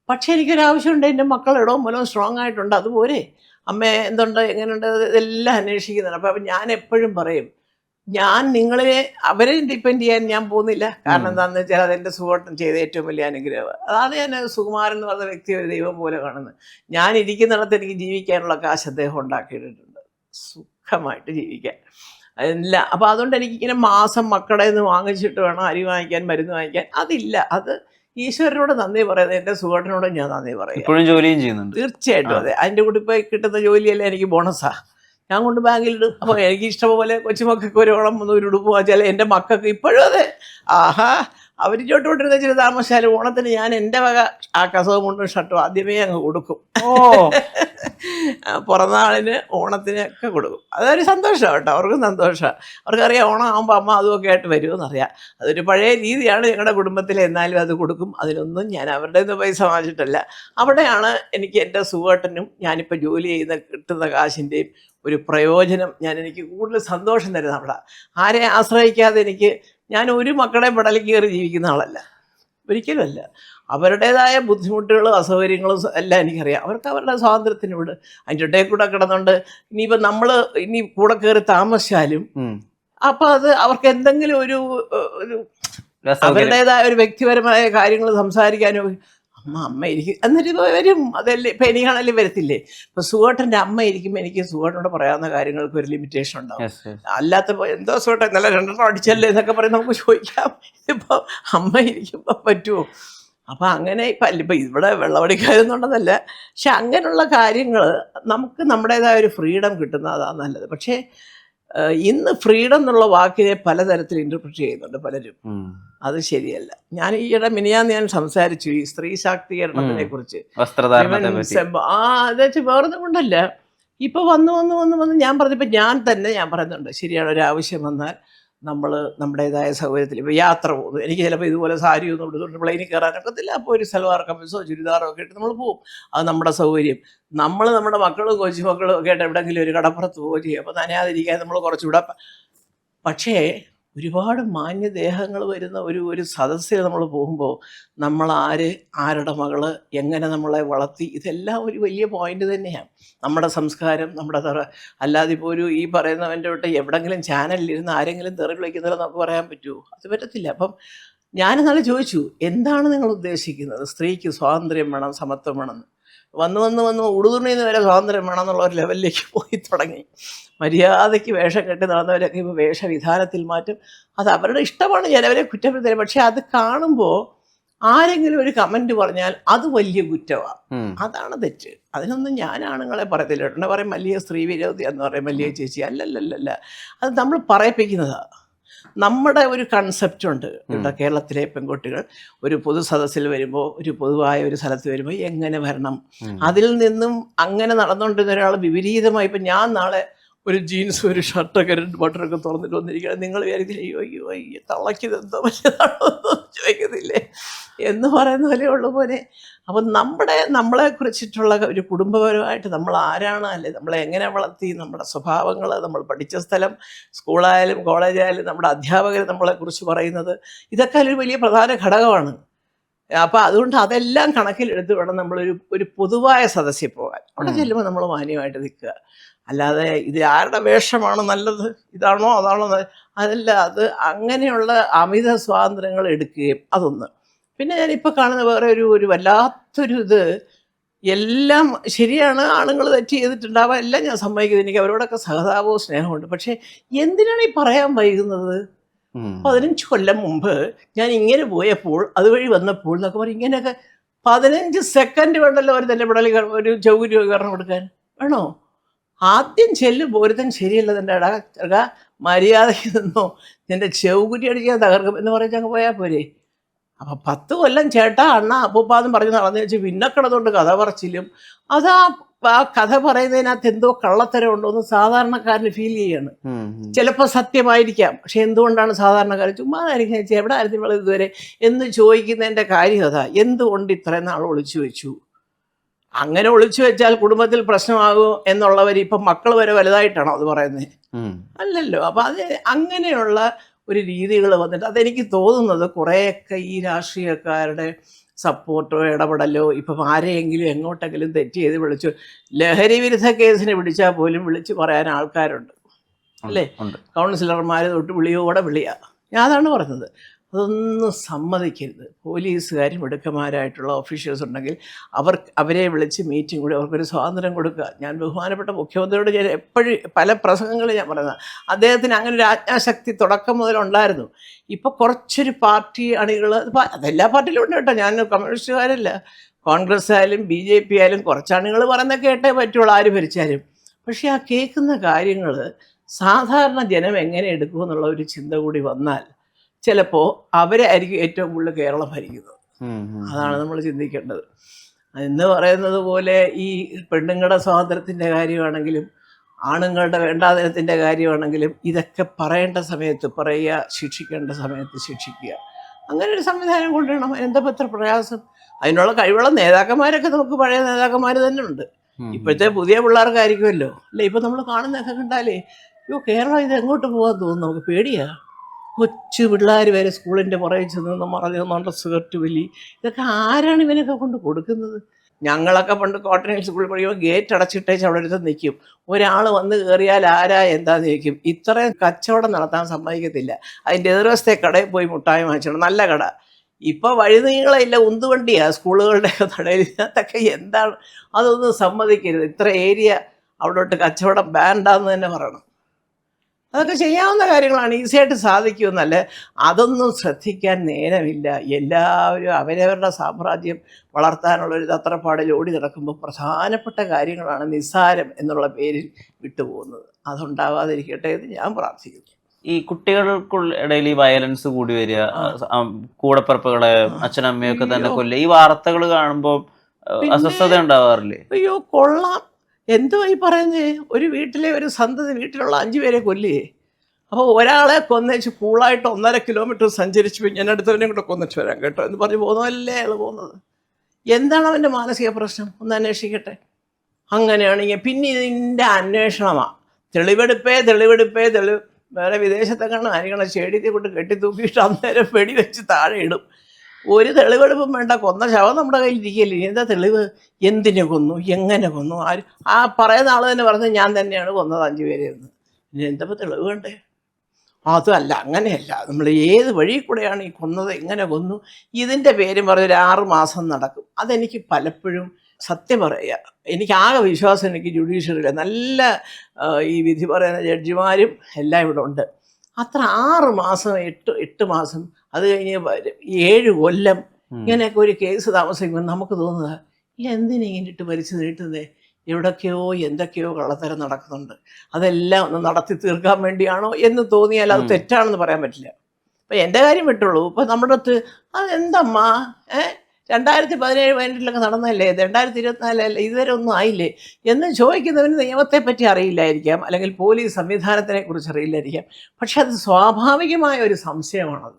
പക്ഷേ എനിക്കൊരാവശ്യമുണ്ട്, എൻ്റെ മക്കൾ ഇടവും മൂലവും സ്ട്രോങ് ആയിട്ടുണ്ട്, അതുപോലെ അമ്മ എന്തുണ്ട് എങ്ങനെയുണ്ട് ഇതെല്ലാം അന്വേഷിക്കുന്നുണ്ട്. അപ്പം ഞാൻ എപ്പോഴും പറയും, ഞാൻ നിങ്ങളെ അവരെ ഡിപ്പെൻഡ് ചെയ്യാൻ ഞാൻ പോകുന്നില്ല. കാരണം എന്താണെന്ന് വെച്ചാൽ അതെൻ്റെ സുഖം ചെയ്ത ഏറ്റവും വലിയ അനുഗ്രഹം. അതാണ് ഞാൻ സുകുമാരൻ എന്ന് പറഞ്ഞ വ്യക്തി ഒരു ദൈവം പോലെ കാണുന്നത്. ഞാൻ ഇരിക്കുന്നിടത്ത് എനിക്ക് ജീവിക്കാനുള്ള കാശ് അദ്ദേഹം ഉണ്ടാക്കിയിട്ടുണ്ട്, സുഖമായിട്ട് ജീവിക്കാൻ അല്ല. അപ്പോൾ അതുകൊണ്ട് എനിക്കിങ്ങനെ മാസം മക്കളെ നിന്ന് വാങ്ങിച്ചിട്ട് വേണം അരി വാങ്ങിക്കാൻ, മരുന്ന് വാങ്ങിക്കാൻ, അതില്ല. അത് ഈശ്വരനോട് നന്ദി പറയുന്നത്, എൻ്റെ സുഖത്തിനോടും ഞാൻ നന്ദി പറയും. ഇപ്പോഴും ജോലിയും ചെയ്യുന്നുണ്ട്. തീർച്ചയായിട്ടും അതെ. അതിൻ്റെ കൂടെ ഇപ്പോൾ കിട്ടുന്ന ജോലിയല്ല എനിക്ക് ബോണസാണ്. ഞാൻ കൊണ്ട് ബാങ്കിലിടും. അപ്പോൾ എനിക്ക് ഇഷ്ടംപോലെ കൊച്ചുമക്കൾക്ക് ഒരു ഓണം വന്ന് ഒരു ഉടുപ്പ് വാങ്ങിച്ചാൽ എൻ്റെ മക്കൾക്ക് ഇപ്പോഴും അതെ. ആഹാ, അവർ ചോട്ടുകൊണ്ടിരുന്ന ചില താമസിച്ചാലും ഓണത്തിന് ഞാൻ എൻ്റെ വക ആ കസവും കൊണ്ടും ഷർട്ടും ആദ്യമേ അങ്ങ് കൊടുക്കും. പിറന്നാളിന് ഓണത്തിനൊക്കെ കൊടുക്കും. അതൊരു സന്തോഷമാണ് കേട്ടോ, അവർക്കും സന്തോഷമാണ്. അവർക്കറിയാം ഓണം ആകുമ്പോൾ അമ്മ അതുമൊക്കെ ആയിട്ട് വരുമെന്നറിയാം. അതൊരു പഴയ രീതിയാണ് ഞങ്ങളുടെ കുടുംബത്തിൽ. എന്നാലും അത് കൊടുക്കും. അതിനൊന്നും ഞാൻ അവരുടെ നിന്ന് പൈസ വാങ്ങിച്ചിട്ടല്ല. അവിടെയാണ് എനിക്ക് എൻ്റെ സുഖേട്ടനും ഞാനിപ്പോൾ ജോലി ചെയ്യുന്ന കിട്ടുന്ന കാശിൻ്റെയും ഒരു പ്രയോജനം. എനിക്ക് കൂടുതൽ സന്തോഷം തരുന്ന അവിടെ. ആരെ ആശ്രയിക്കാതെ ഞാൻ ഒരു മക്കളെ പടലിൽ കയറി ജീവിക്കുന്ന ആളല്ല, ഒരിക്കലുമല്ല. അവരുടേതായ ബുദ്ധിമുട്ടുകളും അസൗകര്യങ്ങളും എല്ലാം എനിക്കറിയാം. അവർക്ക് അവരുടെ സ്വാതന്ത്ര്യത്തിനോട് അതിൻ്റെ ഇടയിൽ കൂടെ കിടന്നുകൊണ്ട് ഇനിയിപ്പോൾ നമ്മൾ ഇനി കൂടെ കയറി താമസിച്ചാലും അപ്പോൾ അത് അവർക്ക് എന്തെങ്കിലും ഒരു അവരുടേതായ ഒരു വ്യക്തിപരമായ കാര്യങ്ങൾ സംസാരിക്കാനും അമ്മ ഇരിക്കും എന്നിട്ട് ഇപ്പോൾ വരും. അതല്ലേ ഇപ്പം എനിക്കാണെങ്കിലും വരത്തില്ലേ. ഇപ്പം സുഖേട്ടൻ്റെ അമ്മ ഇരിക്കുമ്പോൾ എനിക്ക് സുഖേട്ടനോട് പറയാവുന്ന കാര്യങ്ങൾക്ക് ഒരു ലിമിറ്റേഷൻ ഉണ്ടാവും. അല്ലാത്തപ്പോൾ എന്തോ സുഖേട്ടൻ ഇന്നലെ 2 അടിച്ചല്ലേ എന്നൊക്കെ പറയും, നമുക്ക് ചോദിക്കാം. ഇപ്പോൾ അമ്മ ഇരിക്കുമ്പോൾ പറ്റുമോ? അപ്പം അങ്ങനെ ഇപ്പം ഇവിടെ വെള്ളമടിക്കാരെന്നുള്ളതല്ല, പക്ഷെ അങ്ങനെയുള്ള കാര്യങ്ങൾ നമുക്ക് നമ്മുടേതായ ഒരു ഫ്രീഡം കിട്ടുന്നത് അതാണ് നല്ലത്. പക്ഷേ ഇന്ന് ഫ്രീഡം എന്നുള്ള വാക്കിനെ പലതരത്തിൽ ഇൻ്റർപ്രിറ്റ് ചെയ്യുന്നുണ്ട് പലരും. അത് ശരിയല്ല. ഞാൻ ഈയിടെ ഞാൻ സംസാരിച്ചു ഈ സ്ത്രീ ശാക്തീകരണത്തിനെ കുറിച്ച്. അതെച്ച് വേറൊന്നും കൊണ്ടല്ല, ഇപ്പൊ വന്ന് ഞാൻ പറഞ്ഞപ്പോൾ ഞാൻ പറയുന്നുണ്ട്, ശരിയാണ്, ഒരു ആവശ്യം വന്നാൽ നമ്മൾ നമ്മുടേതായ സൗകര്യത്തിൽ ഇപ്പോൾ യാത്ര പോകുന്നു. എനിക്ക് ചിലപ്പോൾ ഇതുപോലെ സാരി ഒന്നും എടുത്തുകൊണ്ട് പ്ലെയിനിൽ കയറാനൊക്കത്തില്ല. അപ്പോൾ ഒരു സൽവാർ കമ്മീസോ ചുരിദാറോ ഒക്കെ ഇട്ട് നമ്മൾ പോകും. അത് നമ്മുടെ സൗകര്യം. നമ്മുടെ മക്കളും കൊച്ചുമക്കളും ഒക്കെ ആയിട്ട് എവിടെയെങ്കിലും ഒരു കടപ്പുറത്ത് പോവുകയും ചെയ്യും. അപ്പോൾ നനയാതിരിക്കാൻ നമ്മൾ കുറച്ചുകൂടെ. പക്ഷേ ഒരുപാട് മാന്യദേഹങ്ങൾ വരുന്ന ഒരു സദസ്സിൽ നമ്മൾ പോകുമ്പോൾ നമ്മൾ ആരുടെ മകള് എങ്ങനെ നമ്മളെ വളർത്തി, ഇതെല്ലാം ഒരു വലിയ പോയിന്റ് തന്നെയാണ്. നമ്മുടെ സംസ്കാരം, നമ്മുടെ അല്ലാതെ ഇപ്പോൾ ഈ പറയുന്നവൻ്റെ തൊട്ട് എവിടെങ്കിലും ചാനലിലിരുന്ന് ആരെങ്കിലും തെറി വിളിക്കുന്നവരെ നമുക്ക് പറയാൻ പറ്റുമോ? അത് പറ്റത്തില്ല. അപ്പം ഞാനെന്നാലും ചോദിച്ചു, എന്താണ് നിങ്ങൾ ഉദ്ദേശിക്കുന്നത്? സ്ത്രീക്ക് സ്വാതന്ത്ര്യം വേണം, സമത്വം വേണമെന്ന്. വന്ന് ഉടുതുണിന്ന് വരെ സ്വാതന്ത്ര്യം വേണമെന്നുള്ള ഒരു ലെവലിലേക്ക് പോയി തുടങ്ങി. മര്യാദയ്ക്ക് വേഷം കെട്ടി നടന്നവരൊക്കെ ഇപ്പോൾ വേഷവിധാനത്തിൽ മാറ്റും. അത് അവരുടെ ഇഷ്ടമാണ്, ചിലവരെ കുറ്റപ്പെടുത്തരുത്. പക്ഷെ അത് കാണുമ്പോൾ ആരെങ്കിലും ഒരു കമൻറ്റ് പറഞ്ഞാൽ അത് വലിയ കുറ്റമാണ്. അതാണ് തെറ്റ്. അതിനൊന്നും ഞാൻ ആണുങ്ങളെ പറയത്തില്ല. ഉടനെ പറയും വലിയ സ്ത്രീ വിരോധി എന്ന് പറയും, വലിയ ചേച്ചി. അല്ലല്ലല്ല, അത് നമ്മൾ പറയിപ്പിക്കുന്നതാണ്. നമ്മുടെ ഒരു കൺസെപ്റ്റ് ഉണ്ട് കേട്ടോ. കേരളത്തിലെ പെൺകുട്ടികൾ ഒരു പൊതു സദസ്സിൽ വരുമ്പോൾ, ഒരു പൊതുവായ ഒരു സ്ഥലത്ത് വരുമ്പോൾ എങ്ങനെ വരണം, അതിൽ നിന്നും അങ്ങനെ നടന്നുകൊണ്ടിരുന്ന ഒരാൾ വിപരീതമായി. ഇപ്പം ഞാൻ നാളെ ഒരു ജീൻസ് ഒരു ഷർട്ടൊക്കെ ബട്ടറൊക്കെ തുറന്നിട്ട് വന്നിരിക്കണം, നിങ്ങൾ വിചാരിക്കില്ല അയ്യോ തളയ്ക്കത് എന്തോ പറ്റിയതാണോ ചോദിക്കുന്നില്ലേ എന്ന് പറയുന്ന പോലെ ഉള്ള പോലെ. അപ്പം നമ്മളെ കുറിച്ചിട്ടുള്ള ഒരു കുടുംബപരമായിട്ട് നമ്മൾ ആരാണ്, അല്ലെ നമ്മളെ എങ്ങനെ വളർത്തി, നമ്മുടെ സ്വഭാവങ്ങൾ, നമ്മൾ പഠിച്ച സ്ഥലം, സ്കൂളായാലും കോളേജായാലും നമ്മുടെ അധ്യാപകർ നമ്മളെക്കുറിച്ച് പറയുന്നത്, ഇതൊക്കെ ഒരു വലിയ പ്രധാന ഘടകമാണ്. അപ്പോൾ അതുകൊണ്ട് അതെല്ലാം കണക്കിലെടുത്ത് വേണം നമ്മളൊരു പൊതുവായ സദസ്സിൽ പോകാൻ. അവിടെ ചെല്ലുമ്പോൾ നമ്മൾ മാന്യമായിട്ട് നിൽക്കുക. അല്ലാതെ ഇത് ആരുടെ വേഷമാണ് നല്ലത്, ഇതാണോ അതാണോ, അതല്ല. അത് അങ്ങനെയുള്ള അമിത സ്വാതന്ത്ര്യങ്ങൾ എടുക്കുകയും അതൊന്ന്. പിന്നെ ഞാനിപ്പോൾ കാണുന്ന വേറെ ഒരു വല്ലാത്തൊരു ഇത്, എല്ലാം ശരിയാണ്, ആണുങ്ങൾ തെറ്റ് ചെയ്തിട്ടുണ്ടാവാം, എല്ലാം ഞാൻ സമ്മതിക്കുന്നത്. എനിക്ക് അവരോടൊക്കെ സഹതാപവും സ്നേഹമുണ്ട്. പക്ഷേ എന്തിനാണ് ഈ പറയാൻ വൈകുന്നത്? 15 കൊല്ലം മുമ്പ് ഞാൻ ഇങ്ങനെ പോയപ്പോൾ, അതുവഴി വന്നപ്പോൾ എന്നൊക്കെ പറയും. ഇങ്ങനെയൊക്കെ 15 സെക്കൻഡ് വേണ്ടല്ലോ ഒരു തന്നെ പടലി ഒരു ചൗകര്യം കൊടുക്കാൻ വേണോ? ആദ്യം ചെല്ലുമ്പോൾ ഒരുത്തൻ ശരിയല്ലതിൻ്റെ ഇടക മര്യാദയ്ക്ക് നിന്നോ, നിൻ്റെ ചെവുകുറ്റി അടിക്കാൻ തകർക്കും എന്ന് പറഞ്ഞങ്ങ് പോയാൽ പോരെ. അപ്പം 10 കൊല്ലം ചേട്ടാ അണ്ണ അപ്പൂപ്പാന്ന് പറഞ്ഞ് നടന്നു വെച്ച് പിന്നെ കിടന്നുകൊണ്ട് കഥ പറച്ചിലും, ആ കഥ പറയുന്നതിനകത്ത് എന്തോ കള്ളത്തരം ഉണ്ടോ എന്ന് സാധാരണക്കാരന് ഫീൽ ചെയ്യാണ്. ചിലപ്പോൾ സത്യമായിരിക്കാം, പക്ഷെ എന്തുകൊണ്ടാണ് സാധാരണക്കാരൻ ചുമ്മാ ആയിരിക്കും എവിടെ ആയിരുന്നു ഇവൾ ഇതുവരെ എന്ന് ചോദിക്കുന്നതിൻ്റെ കാര്യം അതാ. എന്തുകൊണ്ട് ഇത്രയും നാൾ ഒളിച്ചു വെച്ചു? അങ്ങനെ ഒളിച്ചു വെച്ചാൽ കുടുംബത്തിൽ പ്രശ്നമാകും എന്നുള്ളവർ ഇപ്പം മക്കൾ വരെ വലുതായിട്ടാണോ അത് പറയുന്നത്? അല്ലല്ലോ. അപ്പം അത് അങ്ങനെയുള്ള ഒരു രീതികൾ വന്നിട്ട് അതെനിക്ക് തോന്നുന്നത് കുറേയൊക്കെ ഈ രാഷ്ട്രീയക്കാരുടെ സപ്പോർട്ടോ ഇടപെടലോ ഇപ്പം ആരെയെങ്കിലും എങ്ങോട്ടെങ്കിലും തെറ്റ് ചെയ്ത് വിളിച്ചു ലഹരി വിരുദ്ധ കേസിന് പിടിച്ചാൽ പോലും വിളിച്ച് പറയാൻ ആൾക്കാരുണ്ട് അല്ലേ? കൗൺസിലർമാർ തൊട്ട് വിളിയോടെ വിളിയാ. ഞാൻ അതാണ് പറഞ്ഞത്, അതൊന്നും സമ്മതിക്കരുത്. പോലീസുകാരും മിടുക്കന്മാരായിട്ടുള്ള ഓഫീഷ്യൽസ് ഉണ്ടെങ്കിൽ അവരെ വിളിച്ച് മീറ്റിംഗ് കൂടി അവർക്കൊരു സ്വാതന്ത്ര്യം കൊടുക്കുക. ഞാൻ ബഹുമാനപ്പെട്ട മുഖ്യമന്ത്രിയോട് ഞാൻ എപ്പോഴും പല പ്രസംഗങ്ങളിൽ ഞാൻ പറയുന്നത്, അദ്ദേഹത്തിന് അങ്ങനെ ഒരു ആജ്ഞാശക്തി തുടക്കം മുതലുണ്ടായിരുന്നു. ഇപ്പോൾ കുറച്ചൊരു പാർട്ടി അണികൾ, അതെല്ലാ പാർട്ടിയിലും ഉണ്ട് കേട്ടോ, ഞാൻ കമ്മ്യൂണിസ്റ്റുകാരല്ല, കോൺഗ്രസ് ആയാലും BJP ആയാലും കുറച്ച് അണികൾ പറയുന്നത് കേട്ടേ പറ്റുള്ളൂ ആര് ഭരിച്ചാലും. പക്ഷേ ആ കേൾക്കുന്ന കാര്യങ്ങൾ സാധാരണ ജനം എങ്ങനെ എടുക്കുമെന്നുള്ള ഒരു ചിന്ത കൂടി വന്നാൽ ചിലപ്പോൾ അവരെ ആയിരിക്കും ഏറ്റവും കൂടുതൽ കേരളം ഭരിക്കുന്നത്. അതാണ് നമ്മൾ ചിന്തിക്കേണ്ടത്. എന്ന് പറയുന്നത് പോലെ ഈ പെണ്ണുങ്ങളുടെ സ്വാതന്ത്ര്യത്തിൻ്റെ കാര്യമാണെങ്കിലും ആണുങ്ങളുടെ വേണ്ടാതനത്തിൻ്റെ കാര്യമാണെങ്കിലും ഇതൊക്കെ പറയേണ്ട സമയത്ത് പറയുക, ശിക്ഷിക്കേണ്ട സമയത്ത് ശിക്ഷിക്കുക. അങ്ങനെ ഒരു സംവിധാനം കൊണ്ടുവരണം. എന്താ എത്ര പ്രയാസം? അതിനുള്ള കഴിവുള്ള നേതാക്കന്മാരൊക്കെ നമുക്ക് പഴയ നേതാക്കന്മാർ തന്നെ ഉണ്ട്. ഇപ്പോഴത്തെ പുതിയ പിള്ളേർക്കായിരിക്കുമല്ലോ അല്ലേ? ഇപ്പം നമ്മൾ കാണുന്നതൊക്കെ കണ്ടാലേ കേരളം ഇത് എങ്ങോട്ട് പോകാൻ തോന്നുന്നു, നമുക്ക് പേടിയാണ്. കൊച്ചു പിള്ളേർ വരെ സ്കൂളിൻ്റെ പുറകെ ചെന്ന് മറഞ്ഞു നിന്നുകൊണ്ട് സിഗരറ്റ് വലി, ഇതൊക്കെ ആരാണ് ഇവനൊക്കെ കൊണ്ട് കൊടുക്കുന്നത്? ഞങ്ങളൊക്കെ പണ്ട് കോട്ടൺ ഹിൽ സ്കൂളിൽ പഠിക്കുമ്പോൾ ഗേറ്റ് അടച്ചിട്ടേച്ച് അവിടെ അടുത്ത് നിൽക്കും. ഒരാൾ വന്ന് കയറിയാൽ ആരാ എന്താന്ന് ചോദിക്കും. ഇത്രയും കച്ചവടം നടത്താൻ സമ്മതിക്കത്തില്ല. അതിൻ്റെ എതിർവശത്തെ കടയിൽ പോയി മുട്ടായി വാങ്ങിച്ചോണം, നല്ല കട. ഇപ്പോൾ വഴിനീളമില്ല, ഉന്തുവണ്ടിയാണ് സ്കൂളുകളുടെ നടയിൽ. അതൊക്കെ എന്താണ്? അതൊന്നും സമ്മതിക്കരുത്. ഇത്ര ഏരിയ അവിടോട്ട് കച്ചവടം ബാൻഡാന്ന് തന്നെ പറയണം. അതൊക്കെ ചെയ്യാവുന്ന കാര്യങ്ങളാണ്, ഈസിയായിട്ട് സാധിക്കുമെന്നല്ല. അതൊന്നും ശ്രദ്ധിക്കാൻ നേരമില്ല. എല്ലാവരും അവരവരുടെ സാമ്രാജ്യം വളർത്താനുള്ളൊരു തത്രപ്പാടിൽ ഓടി നടക്കുമ്പോൾ പ്രധാനപ്പെട്ട കാര്യങ്ങളാണ് നിസ്സാരം എന്നുള്ള പേരിൽ വിട്ടുപോകുന്നത്. അതുണ്ടാവാതിരിക്കട്ടെ എന്ന് ഞാൻ പ്രാർത്ഥിക്കുന്നു. ഈ കുട്ടികൾക്കിടയിൽ ഈ വയലൻസ് കൂടി വരിക, കൂടപ്പിറപ്പുകളെ അച്ഛനമ്മയൊക്കെ തന്നെ കൊല്ലുക, ഈ വാർത്തകൾ കാണുമ്പോൾ അസ്വസ്ഥത ഉണ്ടാവാറില്ലേ? അയ്യോ കൊള്ളാം, എന്തുവാ ഈ പറയുന്നേ? ഒരു വീട്ടിലെ ഒരു സന്തതി വീട്ടിലുള്ള 5 പേരെ കൊല്ലുകയെ. അപ്പോൾ ഒരാളെ കൊന്നേച്ച് കൂളായിട്ട് 1.5 കിലോമീറ്റർ സഞ്ചരിച്ച് ഞാൻ അടുത്തവനെ കൂടെ കൊന്നിട്ട് വരാം കേട്ടോ എന്ന് പറഞ്ഞ് പോകുന്നതല്ലേ അയാൾ പോകുന്നത്? എന്താണ് അവൻ്റെ മാനസിക പ്രശ്നം? ഒന്ന് അന്വേഷിക്കട്ടെ. അങ്ങനെയാണെങ്കിൽ പിന്നെ ഇതിൻ്റെ അന്വേഷണമാണ്. തെളിവ് വേറെ വിദേശത്തെക്കാണ് ആയിരിക്കണം ചെടിയെ കൊണ്ട് കെട്ടിത്തൂക്കിയിട്ട് അന്നേരം വെടിവെച്ച് താഴെ ഇടും. ഒരു തെളിവെടുപ്പും വേണ്ട, കൊന്ന ശവം നമ്മുടെ കയ്യിൽ ഇരിക്കല്ലേ. എന്താ തെളിവ്? എന്തിനു കൊന്നു, എങ്ങനെ കൊന്നു? ആ പറയുന്ന ആൾ തന്നെ പറഞ്ഞ് ഞാൻ തന്നെയാണ് കൊന്നത് 5 പേരെ എന്ന്. ഇനി എന്തപ്പോൾ തെളിവ് വേണ്ടേ? അതല്ല, അങ്ങനെയല്ല. നമ്മൾ ഏത് വഴി കൂടെയാണ് ഈ കൊന്നത്, എങ്ങനെ കൊന്നു, ഇതിൻ്റെ പേരും പറഞ്ഞൊരു 6 മാസം നടക്കും. അതെനിക്ക് പലപ്പോഴും സത്യം പറയുക, എനിക്ക് ആകെ വിശ്വാസം എനിക്ക് ജുഡീഷ്യറിയില്ല. നല്ല ഈ വിധി പറയുന്ന ജഡ്ജിമാരും എല്ലാം ഇവിടെ ഉണ്ട്. അത്ര 6 മാസം 8 മാസം അത് കഴിഞ്ഞ് 7 കൊല്ലം ഇങ്ങനെയൊക്കെ ഒരു കേസ് താമസിക്കുമ്പോൾ നമുക്ക് തോന്നുക എന്തിനിങ്ങനെ ഇട്ട് വലിച്ചു നീട്ടുന്നേ? എവിടൊക്കെയോ എന്തൊക്കെയോ കള്ളത്തരം നടക്കുന്നുണ്ട്. അതെല്ലാം ഒന്ന് നടത്തി തീർക്കാൻ വേണ്ടിയാണോ എന്ന് തോന്നിയാൽ അത് തെറ്റാണെന്ന് പറയാൻ പറ്റില്ല. അപ്പം എൻ്റെ കാര്യം വിട്ടുള്ളൂ. ഇപ്പം നമ്മുടെ അടുത്ത് അതെന്തമ്മ 2017-18 നടന്നല്ലേ, 2024 ഇതുവരെ ഒന്നും ആയില്ലേ എന്ന് ചോദിക്കുന്നവന് നിയമത്തെപ്പറ്റി അറിയില്ലായിരിക്കാം, അല്ലെങ്കിൽ പോലീസ് സംവിധാനത്തിനെ കുറിച്ച് അറിയില്ലായിരിക്കാം. പക്ഷെ അത് സ്വാഭാവികമായ ഒരു സംശയമാണത്.